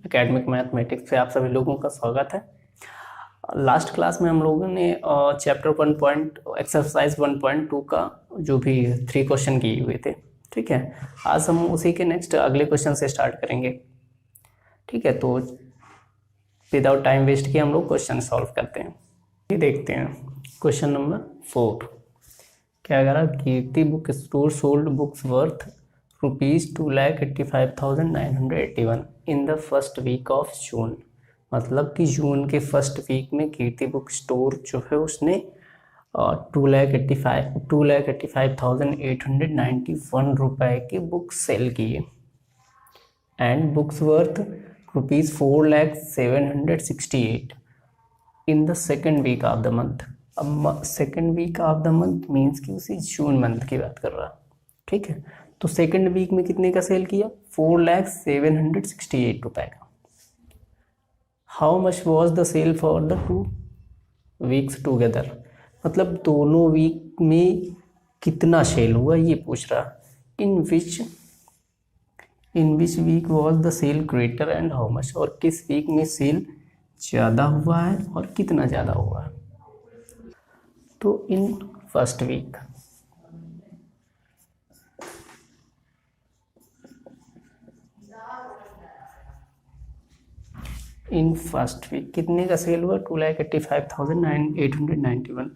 Academic mathematics पे आप सभी लोगों का स्वागत है। लास्ट क्लास में हम लोगों ने चैप्टर 1 एक्सरसाइज 1.2 का जो भी 3 क्वेश्चन किए हुए थे। ठीक है, आज हम उसी के नेक्स्ट अगले क्वेश्चन से स्टार्ट करेंगे। ठीक है, तो विदाउट टाइम वेस्ट किए हम लोग क्वेश्चन सॉल्व करते हैं। ये देखते हैं क्वेश्चन नंबर 4। क्या करा, Kirti book store sold books worth ₹2,85,981 in the first week of June. मतलब कि जून के फर्स्ट वीक में कीर्ति बुक स्टोर जो है उसने 2,85,891 रुपए की बुक सेल की है। And books worth ₹4,07,68 in the second week of the month. अब second week of the month means कि उसी जून मंथ की बात कर रहा। ठीक है, तो सेकेंड वीक में कितने का सेल किया? 4,07,68 रुपए का। How much was the sale for the 2 weeks together. मतलब दोनों वीक में कितना सेल हुआ ये पूछ रहा। In which week was the sale greater and how much. और किस वीक में सेल ज़्यादा हुआ है और कितना ज़्यादा हुआ है। तो इन फर्स्ट वीक, कितने का सेल हुआ? 2,85,891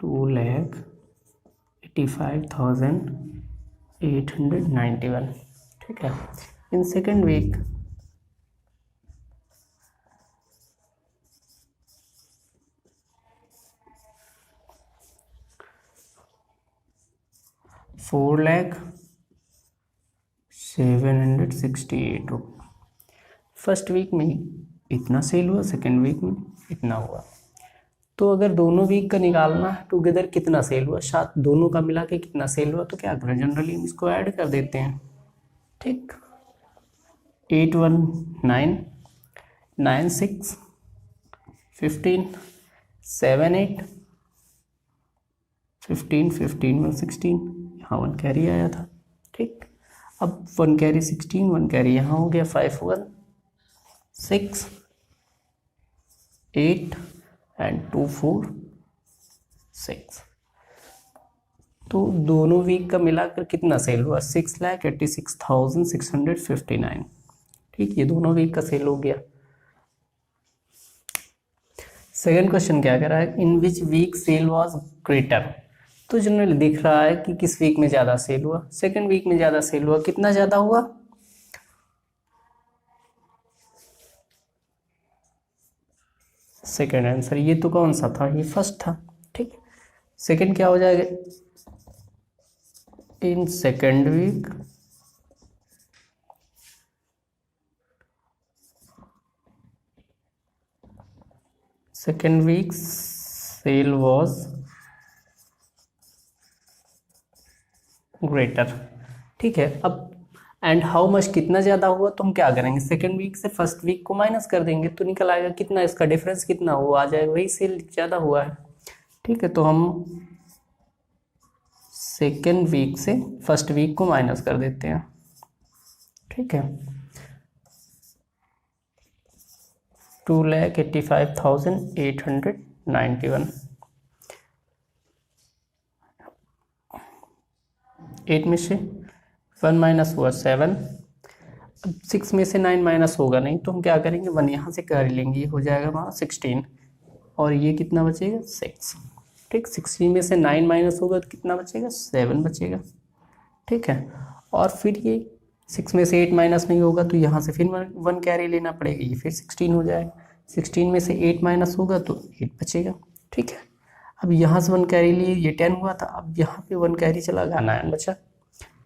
2,85,891। ठीक है, in second week 4,07,68। First week में इतना सेल हुआ, सेकेंड वीक में इतना हुआ। तो अगर दोनों वीक का निकालना है टुगेदर कितना सेल हुआ, साथ दोनों का मिला के कितना सेल हुआ, तो क्या करें, जनरली हम इसको ऐड कर देते हैं। ठीक, 81996 15 78 15 15 116, यहाँ 1 कैरी आया था। ठीक, अब 1 कैरी 16, 1 कैरी यहाँ हो गया 5 1 6 8 एंड 2 4 6। तो दोनों वीक का मिलाकर कितना सेल हुआ? 6,86,659। ठीक, ये दोनों वीक का सेल हो गया। सेकेंड क्वेश्चन क्या कह रहा है, in which week sale was greater. तो जनरली दिख रहा है कि किस वीक में ज़्यादा सेल हुआ, सेकेंड वीक में ज़्यादा सेल हुआ। कितना ज़्यादा हुआ? Second answer. ये तो कौन सा था? ये फर्स्ट था। ठीक, सेकेंड क्या हो जाएगा? In second week sale was greater. ठीक है, अब एंड हाउ मच कितना ज़्यादा हुआ, तो हम क्या करेंगे, सेकेंड वीक से फर्स्ट वीक को माइनस कर देंगे तो निकल आएगा कितना, इसका डिफरेंस कितना हुआ आ जाएगा, वही सेल ज़्यादा हुआ है। ठीक है, तो हम सेकेंड वीक से फर्स्ट वीक को माइनस कर देते हैं। ठीक है, 2,85,891। 8 में से 1 माइनस हुआ 7। अब 6 में से 9 माइनस होगा नहीं, तो हम क्या करेंगे, 1 यहाँ से कर लेंगे, ये हो जाएगा वहाँ 16 और ये कितना बचेगा 6। ठीक, 16 में से 9 माइनस होगा तो कितना बचेगा, 7 बचेगा। ठीक है, और फिर ये 6 में से 8 माइनस नहीं होगा तो यहाँ से फिर 1 कैरी लेना पड़ेगा, ये फिर 16 हो जाएगा। 16 में से 8 माइनस होगा तो 8 बचेगा। ठीक है, अब यहाँ से 1 कैरी लिए, ये 10 हुआ था, अब यहाँ पे 1 कैरी चला गया, 9 बचा।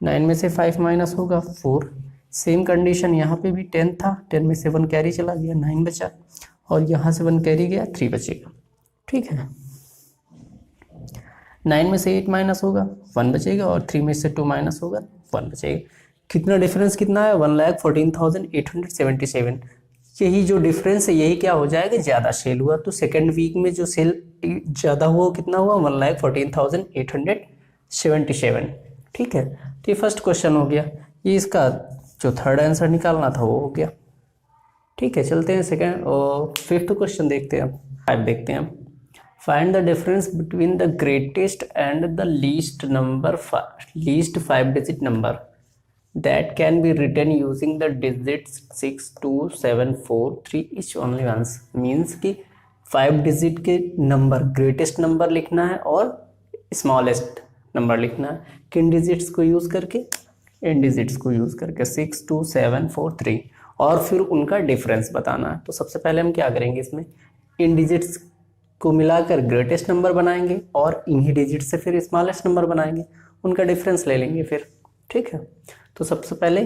9 में से 5 माइनस होगा 4। सेम कंडीशन यहाँ पे भी 10 था, 10 में से 1 कैरी चला गया, 9 बचा, और यहाँ से 1 कैरी गया, 3 बचेगा। ठीक है, 9 में से 8 माइनस होगा 1 बचेगा, और 3 में से 2 माइनस होगा 1 बचेगा। कितना डिफरेंस कितना है? 1,14,877। यही जो डिफरेंस है यही क्या हो जाएगा, ज़्यादा सेल हुआ। तो सेकेंड वीक में जो सेल ज़्यादा हुआ कितना हुआ, 1,14,877। ठीक है, तो ये फर्स्ट क्वेश्चन हो गया। ये इसका जो थर्ड आंसर निकालना था वो हो गया। ठीक है, चलते हैं सेकेंड और फिफ्थ क्वेश्चन देखते हैं। 5 देखते हैं। Find the difference between the greatest and the least number, least 5 digit number that can be written using the digits 6 2 7 4 3 each only once। Means कि 5 डिजिट के नंबर ग्रेटेस्ट नंबर लिखना है और स्मॉलेस्ट नंबर लिखना है। किन डिजिट्स को use करके? इन डिजिट्स को यूज़ करके 6 2 7 4 3, और फिर उनका डिफरेंस बताना है। तो सबसे पहले हम क्या करेंगे, इसमें इन डिजिट्स को मिलाकर ग्रेटेस्ट नंबर बनाएंगे और इन्हीं डिजिट से फिर स्मॉलेस्ट नंबर बनाएंगे, उनका डिफरेंस ले लेंगे फिर। ठीक है, तो सबसे पहले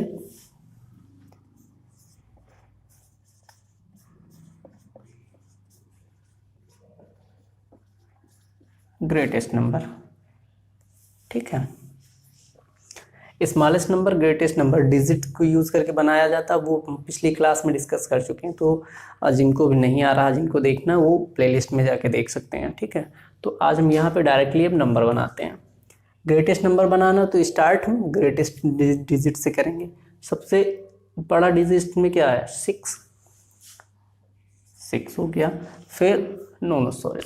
ग्रेटेस्ट नंबर, ठीक है। Smallest number greatest number digit को यूज़ करके बनाया जाता है, वो पिछली क्लास में डिस्कस कर चुके हैं। तो जिनको भी नहीं आ रहा, जिनको देखना वो प्लेलिस्ट में जाके देख सकते हैं। ठीक है, तो आज हम यहाँ पे डायरेक्टली अब नंबर बनाते हैं। ग्रेटेस्ट नंबर बनाना तो स्टार्ट हम ग्रेटेस्ट डिजिट से करेंगे। सबसे बड़ा डिजिट में क्या है? 6 हो गया। फिर नो सॉरी,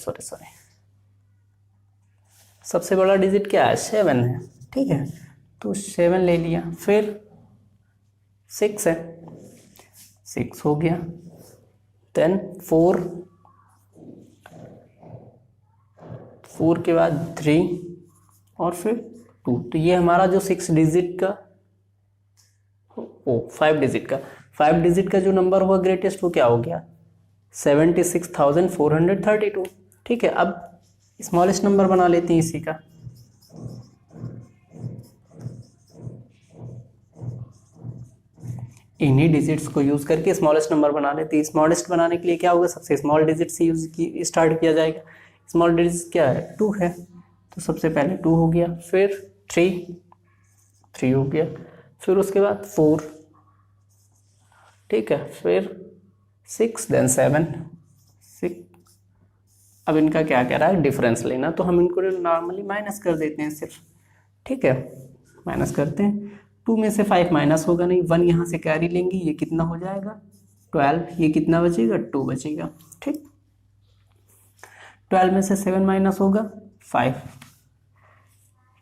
सबसे बड़ा डिजिट क्या है? 7 है। ठीक है, तो 7 ले लिया। फिर 6 है, 6 हो गया। देन 4 के बाद 3 और फिर 2। तो ये हमारा जो 6 डिजिट का 5 डिजिट का जो नंबर हुआ ग्रेटेस्ट, वो क्या हो गया? 76,432। ठीक है, अब स्मॉलेस्ट नंबर बना लेते हैं इसी का। इन्हीं डिजिट्स को यूज करके स्मॉलेस्ट नंबर बना लेते हैं। स्मॉलेस्ट बनाने के लिए क्या होगा? सबसे स्मॉल डिजिट से स्टार्ट किया जाएगा। स्मॉल डिजिट क्या है? 2 है, तो सबसे पहले 2 हो गया। फिर 3 हो गया। फिर उसके बाद 4, ठीक है। फिर 6, देन 7, 6। अब इनका क्या कह रहा है? डिफरेंस लेना, तो हम इनको नॉर्मली माइनस कर देते हैं सिर्फ। ठीक है, माइनस करते हैं। 2 में से 5 माइनस होगा नहीं, 1 यहाँ से कैरी लेंगे, ये कितना हो जाएगा? 12। ये कितना बचेगा? 2 बचेगा। ठीक, 12 में से 7 माइनस होगा 5।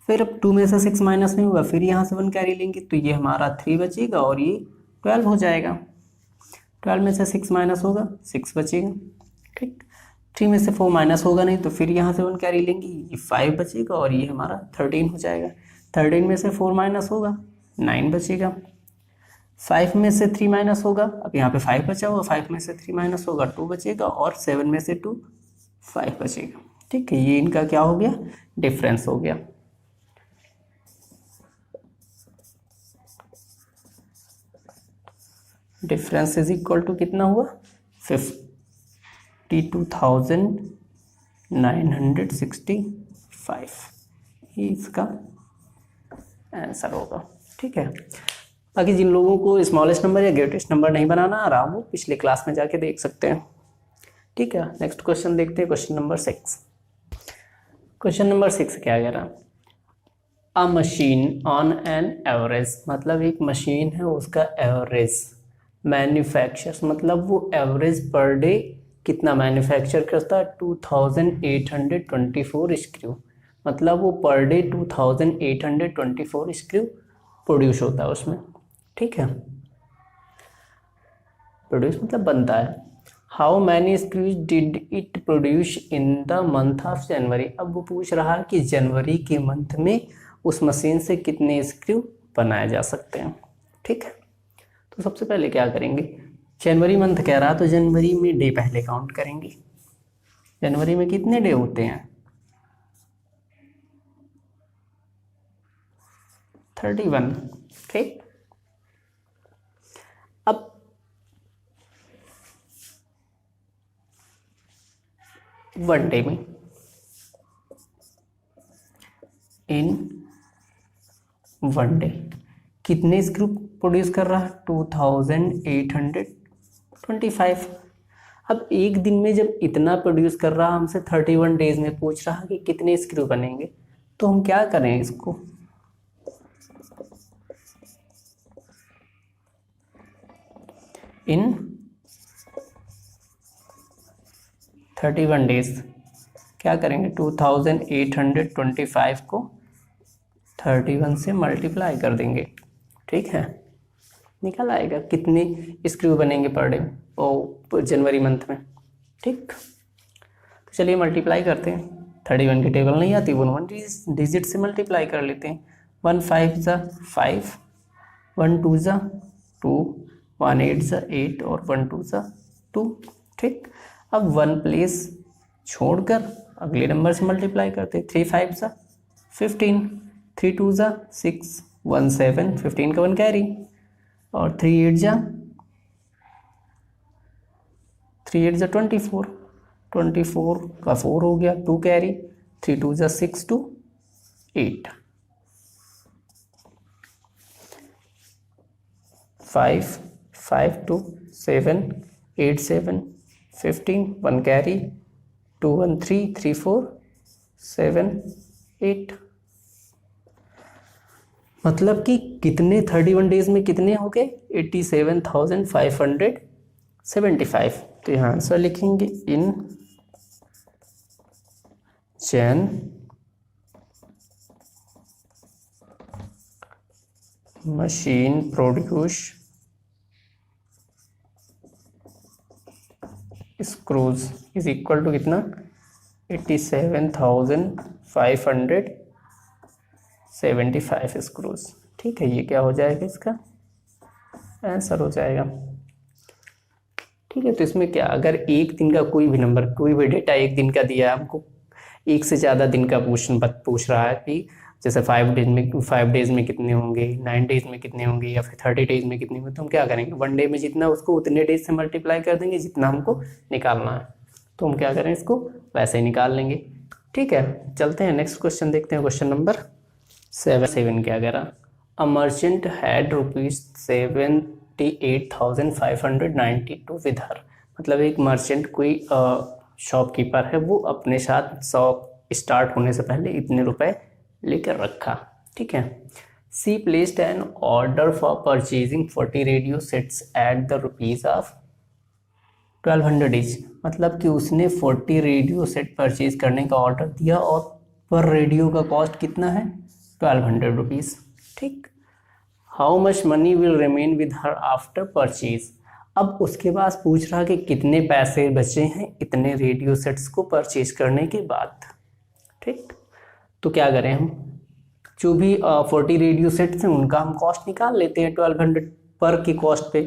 फिर अब 2 में से 6 माइनस नहीं होगा, फिर यहाँ से 1 कैरी लेंगे, तो ये हमारा 3 बचेगा और ये 12 हो जाएगा। 12 में से 6 माइनस होगा, 6 बचेगा। ठीक, 3 में से 4 माइनस होगा नहीं, तो फिर यहाँ से 1 कैरी लेंगे, ये 5 बचेगा और ये हमारा 13 हो जाएगा। 13 में से 4 माइनस होगा, 9 बचेगा। 5 में से 3 माइनस होगा, अब यहाँ पे 5 बचा होगा, 5 में से 3 माइनस होगा, 2 बचेगा। और 7 में से 2, 5 बचेगा। ठीक है, ये इनका क्या हो गया? डिफरेंस हो गया। डिफरेंस इज इक्वल टू कितना हुआ? 52,965। ये इसका आंसर होगा। ठीक है, बाकी जिन लोगों को स्मॉलेस्ट नंबर या ग्रेटेस्ट नंबर नहीं बनाना आ रहा, वो पिछले क्लास में जाके देख सकते हैं। ठीक है, नेक्स्ट क्वेश्चन देखते हैं। Question number 6। क्वेश्चन नंबर 6 क्या कह रहा? अ मशीन ऑन एन एवरेज, मतलब एक मशीन है, उसका एवरेज मैन्युफैक्चर, मतलब वो एवरेज पर डे कितना मैन्युफैक्चर करता है? 2824 स्क्रू। मतलब वो पर डे 2824 स्क्रू प्रोड्यूस होता है उसमें। ठीक है, प्रोड्यूस मतलब बनता है। How many screws did it produce in the month of January. अब वो पूछ रहा है कि जनवरी के मंथ में उस मशीन से कितने स्क्रू बनाए जा सकते हैं। ठीक है, तो सबसे पहले क्या करेंगे? जनवरी मंथ कह रहा, तो जनवरी में डे पहले काउंट करेंगे। जनवरी में कितने डे होते हैं? 31। ठीक, अब वन डे में, इन वन डे कितने स्क्रू प्रोड्यूस कर रहा है? 2825। अब एक दिन में जब इतना प्रोड्यूस कर रहा, हमसे 31 डेज में पूछ रहा कि कितने स्क्रू बनेंगे, तो हम क्या करें इसको? इन 31 डेज क्या करेंगे, 2825 को 31 से मल्टीप्लाई कर देंगे, ठीक है। निकल आएगा कितने स्क्रू बनेंगे पर डे ओ जनवरी मंथ में, ठीक। तो चलिए मल्टीप्लाई करते हैं। 31 की टेबल नहीं आती, 1 डिजिट से मल्टीप्लाई कर लेते हैं। 1 5 ज़ा 5, 1 2 ज़ा 2, 1 8 ज़ा 8 और 1 2 ज़ा 2, ठीक। अब 1 प्लेस छोड़कर अगले नंबर से मल्टीप्लाई करते हैं। 3 5 ज़ा 15, 3 2 ज़ा 6, 1 7, 15 का 1 कैरी और 3 8 ज़ा 24, 24 का 4 हो गया, 2 कैरी, 3 2 ज़ा 6 2 8, 5 5 2 7 8 7 15, 1 कैरी, 2 1 3 3 4 7 8। मतलब कि कितने 31 डेज में कितने हो गए, 87,575। तो यहाँ आंसर लिखेंगे in Jain machine produce screws is equal to कितना, 87,575 स्क्रूज, ठीक है। ये क्या हो जाएगा, इसका आंसर हो जाएगा, ठीक है। तो इसमें क्या, अगर एक दिन का कोई भी नंबर, कोई भी डेटा एक दिन का दिया है हमको, एक से ज़्यादा दिन का पूछ रहा है कि जैसे 5 डेज में कितने होंगे, 9 डेज में कितने होंगे या फिर 30 डेज में कितने होंगे, तो हम क्या करेंगे, 1 डे में जितना उसको उतने डेज से मल्टीप्लाई कर देंगे जितना हमको निकालना है। तो हम क्या करें, इसको वैसे ही निकाल लेंगे, ठीक है। चलते हैं नेक्स्ट क्वेश्चन देखते हैं। क्वेश्चन नंबर 7 क्या कह रहा, a merchant had ₹78,592 with her. मतलब एक मर्चेंट, कोई शॉपकीपर है, वो अपने साथ शॉप स्टार्ट होने से पहले इतने रुपए लेकर रखा, ठीक है। C placed an order for purchasing 40 radio sets at the rupees of 1200 each. मतलब कि उसने 40 रेडियो सेट परचेज करने का ऑर्डर दिया और पर रेडियो का कॉस्ट कितना है, 1200 रुपीज़, ठीक। How much money will remain with her after purchase. अब उसके पास पूछ रहा कि कितने पैसे बचे हैं इतने रेडियो सेट्स को परचेज करने के बाद, ठीक। तो क्या करें हम, जो भी 40 रेडियो सेट्स हैं उनका हम कॉस्ट निकाल लेते हैं 1200 पर की कॉस्ट पे,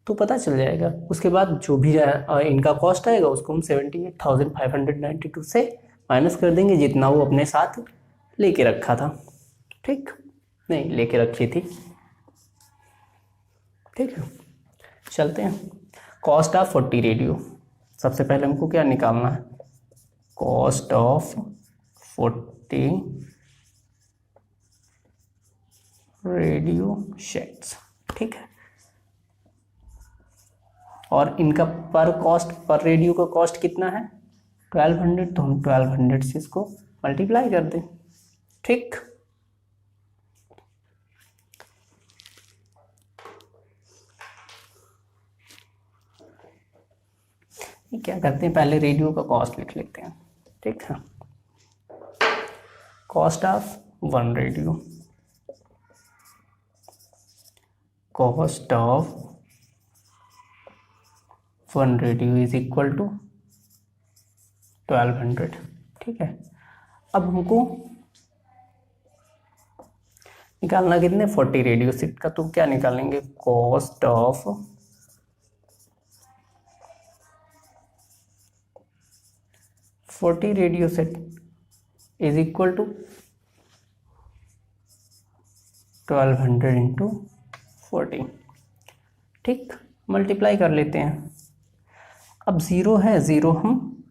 तो पता चल जाएगा। उसके बाद जो भी इनका कॉस्ट आएगा उसको हम 78,592 से माइनस कर देंगे जितना वो अपने साथ लेके रखा था, ठीक, नहीं लेके रखी थी, ठीक है। चलते हैं, कॉस्ट ऑफ 40 रेडियो। सबसे पहले हमको क्या निकालना है, कॉस्ट ऑफ 40 रेडियो सेट्स, ठीक है। और इनका पर रेडियो का कॉस्ट कितना है, 1200, तो हम 1200 से इसको मल्टीप्लाई कर दें, ठीक। क्या करते हैं, पहले रेडियो का कॉस्ट लिख लेते हैं, ठीक है। Cost of 1 radio, cost of 1 radio is equal to 1200, ठीक है। अब हमको निकालना कितने, 40 रेडियो सेट का, तो क्या निकालेंगे, cost of 40 radio set is equal to 1200 into 40, ठीक। मल्टीप्लाई कर लेते हैं। अब 0 है, 0 हम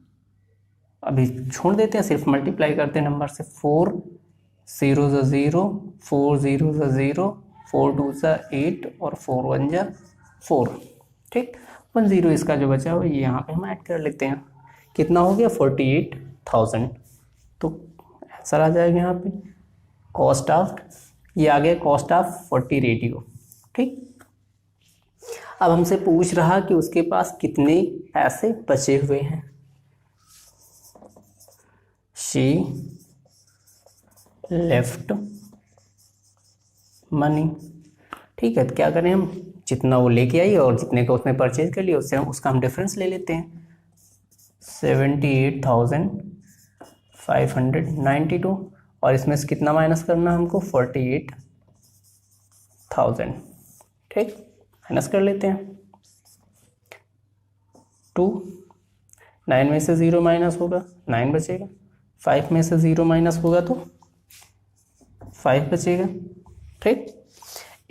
अभी छोड़ देते हैं, सिर्फ मल्टीप्लाई करते हैं नंबर से। 4 0 ज़ा 0, 4 0 ज़ा 0, 4 2 ज़ा 8 और 4 1 ज़ा 4, ठीक। 1 0 इसका जो बचा हुआ ये यहाँ पे हम ऐड कर लेते हैं, कितना हो गया 48,000। तो आंसर आ जाएगा यहाँ पे कॉस्ट ऑफ, ये आ गया कॉस्ट ऑफ 40 रेडियो, ठीक। अब हमसे पूछ रहा कि उसके पास कितने पैसे बचे हुए हैं, शी लेफ्ट मनी। ठीक है, तो क्या करें हम, जितना वो लेके आई और जितने का उसने परचेज कर लिया उससे उसका हम डिफरेंस ले लेते हैं। 78,592 और इसमें से कितना माइनस करना हमको, 48,000। ठीक, माइनस कर लेते हैं। 2, 9 में से 0 माइनस होगा 9 बचेगा, 5 में से 0 माइनस होगा तो 5 बचेगा। ठीक,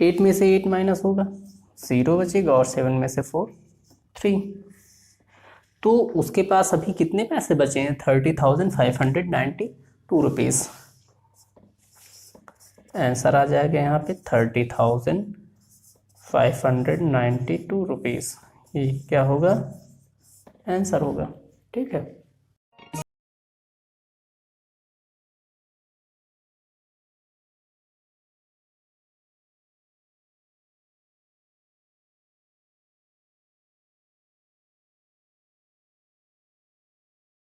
8 में से 8 माइनस होगा 0 बचेगा और 7 में से 4 3। तो उसके पास अभी कितने पैसे बचे हैं, 30,592 रुपीज़। आंसर आ जाएगा यहाँ पे 30,592 रुपीज़। ये क्या होगा, आंसर होगा। ठीक है।